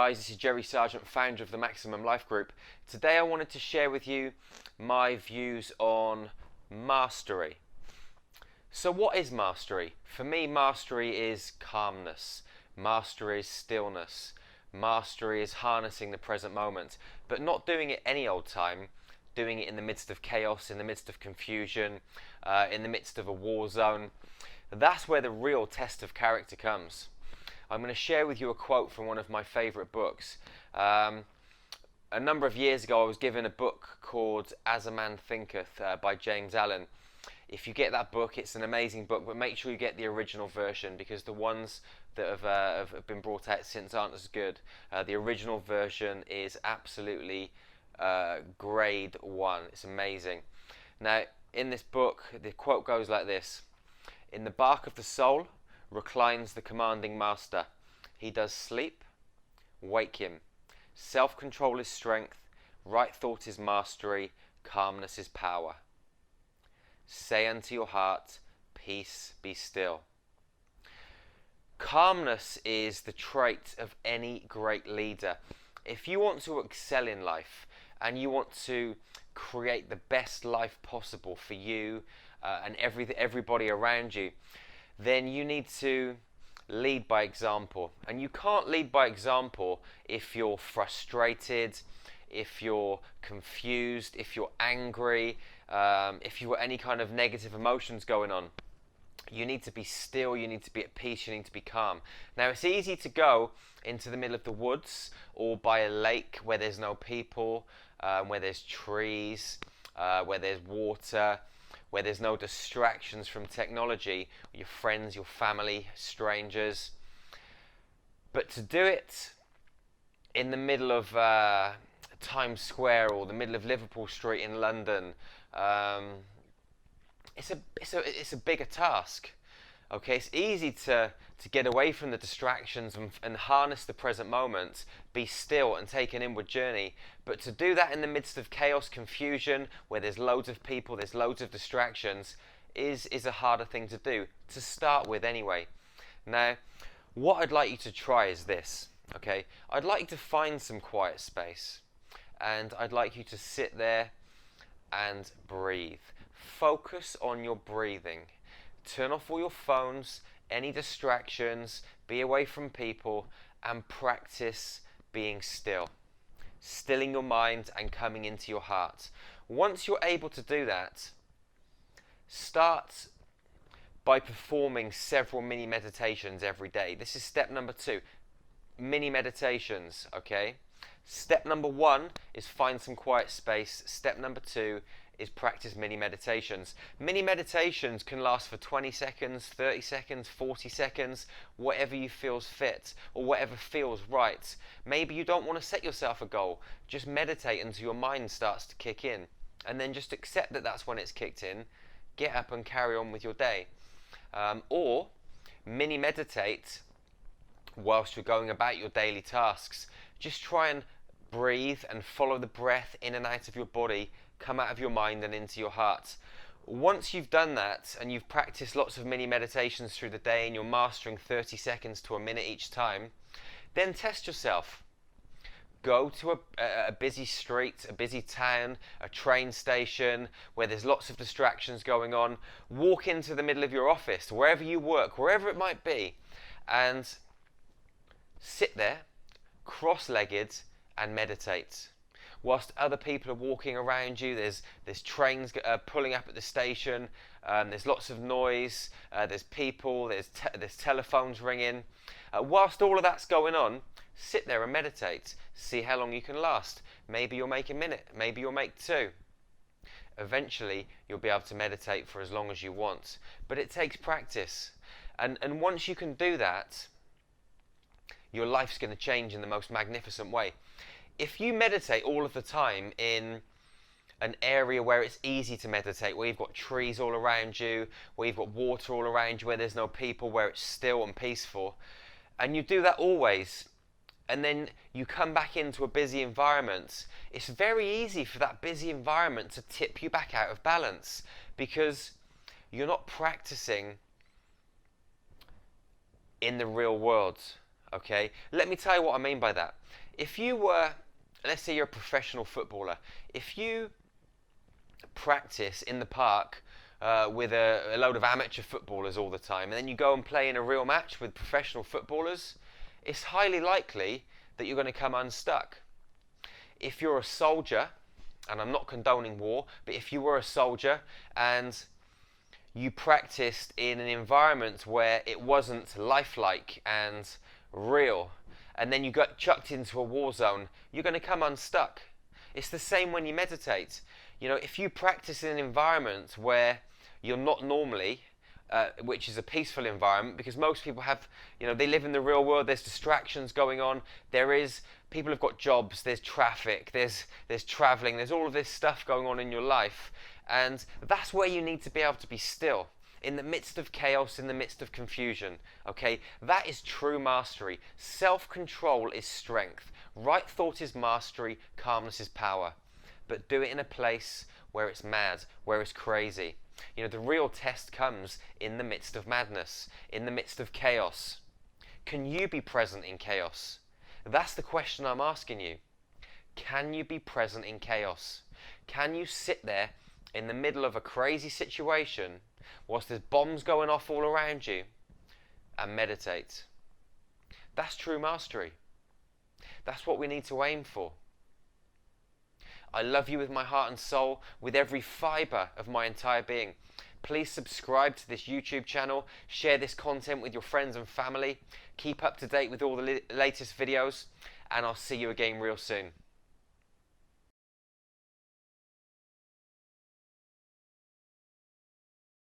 guys, this is Jerry Sargeant, founder of the Maximum Life Group. Today I wanted to share with you my views on mastery. So what is mastery? For me, mastery is calmness. Mastery is stillness. Mastery is harnessing the present moment, but not doing it any old time, doing it in the midst of chaos, in the midst of confusion, in the midst of a war zone. That's where the real test of character comes. I'm going to share with you a quote from one of my favourite books. A number of years ago I was given a book called As a Man Thinketh by James Allen. If you get that book, it's an amazing book, but make sure you get the original version because the ones that have been brought out since aren't as good. The original version is absolutely grade 1. It's amazing. Now, in this book, the quote goes like this: "In the bark of the soul reclines the commanding master. He does sleep, wake him. Self-control is strength, right thought is mastery, calmness is power. Say unto your heart, peace, be still." Calmness is the trait of any great leader. If you want to excel in life and you want to create the best life possible for you and everybody around you, then you need to lead by example. And you can't lead by example if you're frustrated, if you're confused, if you're angry, if you've got any kind of negative emotions going on. You need to be still, you need to be at peace, you need to be calm. Now, it's easy to go into the middle of the woods or by a lake where there's no people, where there's trees, where there's water, where there's no distractions from technology, your friends, your family, strangers. But to do it in the middle of Times Square or the middle of Liverpool Street in London, it's a bigger task. Okay, it's easy to get away from the distractions and harness the present moment, be still and take an inward journey. But to do that in the midst of chaos, confusion, where there's loads of people, there's loads of distractions, is a harder thing to do, to start with anyway. Now, what I'd like you to try is this, okay? I'd like you to find some quiet space, and I'd like you to sit there and breathe. Focus on your breathing. Turn off all your phones, any distractions, be away from people, and practice being still. Stilling your mind and coming into your heart. Once you're able to do that, start by performing several mini meditations every day. This is step number 2. Mini meditations, okay? Step number 1 is find some quiet space. Step number 2 is practice mini meditations. Mini meditations can last for 20 seconds, 30 seconds, 40 seconds, whatever you feels fit or whatever feels right. Maybe you don't want to set yourself a goal. Just meditate until your mind starts to kick in, and then just accept that that's when it's kicked in. Get up and carry on with your day. Or mini meditate whilst you're going about your daily tasks. Just try and breathe and follow the breath in and out of your body, come out of your mind and into your heart. Once you've done that and you've practiced lots of mini meditations through the day and you're mastering 30 seconds to a minute each time, then test yourself. Go to a busy street, a busy town, a train station where there's lots of distractions going on. Walk into the middle of your office, wherever you work, wherever it might be, and sit there, cross-legged, and meditate. Whilst other people are walking around you, there's trains pulling up at the station, there's lots of noise, there's people, there's telephones ringing. Whilst all of that's going on, sit there and meditate. See how long you can last. Maybe you'll make a minute, maybe you'll make 2. Eventually, you'll be able to meditate for as long as you want. But it takes practice. And once you can do that, your life's going to change in the most magnificent way. If you meditate all of the time in an area where it's easy to meditate, where you've got trees all around you, where you've got water all around you, where there's no people, where it's still and peaceful, and you do that always, and then you come back into a busy environment, it's very easy for that busy environment to tip you back out of balance because you're not practicing in the real world. Okay, let me tell you what I mean by that. If you were, let's say you're a professional footballer, if you practice in the park with a load of amateur footballers all the time, and then you go and play in a real match with professional footballers, it's highly likely that you're going to come unstuck. If you're a soldier, and I'm not condoning war, but if you were a soldier and you practiced in an environment where it wasn't lifelike and real, and then you got chucked into a war zone, you're going to come unstuck. It's the same when you meditate. You know, if you practice in an environment where you're not normally, which is a peaceful environment, because most people have, you know, they live in the real world, there's distractions going on, people have got jobs, there's traffic, there's traveling, there's all of this stuff going on in your life, and that's where you need to be able to be still. In the midst of chaos, in the midst of confusion, okay? That is true mastery. Self-control is strength. Right thought is mastery, calmness is power. But do it in a place where it's mad, where it's crazy. You know, the real test comes in the midst of madness, in the midst of chaos. Can you be present in chaos? That's the question I'm asking you. Can you be present in chaos? Can you sit there in the middle of a crazy situation whilst there's bombs going off all around you and meditate? That's true mastery. That's what we need to aim for. I love you with my heart and soul, with every fibre of my entire being. Please subscribe to this YouTube channel, share this content with your friends and family, keep up to date with all the latest videos, and I'll see you again real soon.